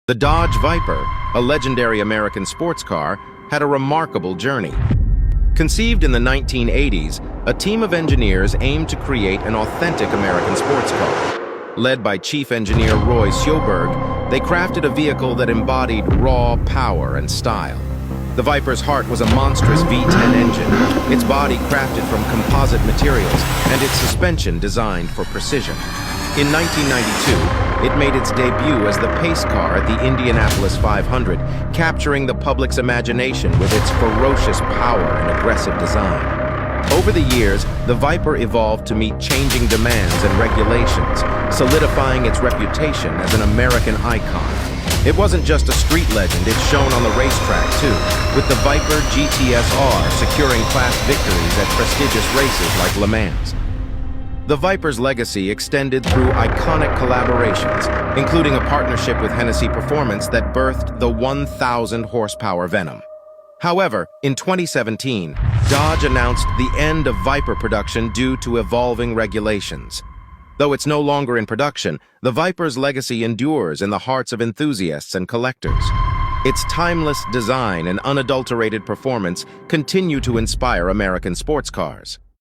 The Dodge Viper, a legendary American sports car, had a remarkable journey. Conceived in the 1980s, a team of engineers aimed to create an authentic American sports car. Led by Chief Engineer Roy Sjoberg, they crafted a vehicle that embodied raw power and style. The Viper's heart was a monstrous V10 engine, its body crafted from composite materials, and its suspension designed for precision. In 1992, it made its debut as the pace car at the Indianapolis 500, capturing the public's imagination with its ferocious power and aggressive design. Over the years, the Viper evolved to meet changing demands and regulations, solidifying its reputation as an American icon. It wasn't just a street legend, it's shown on the racetrack too, with the Viper GTS-R securing class victories at prestigious races like Le Mans. The Viper's legacy extended through iconic collaborations, including a partnership with Hennessy Performance that birthed the 1,000-horsepower Venom. However, in 2017, Dodge announced the end of Viper production due to evolving regulations. Though it's no longer in production, the Viper's legacy endures in the hearts of enthusiasts and collectors. Its timeless design and unadulterated performance continue to inspire American sports cars.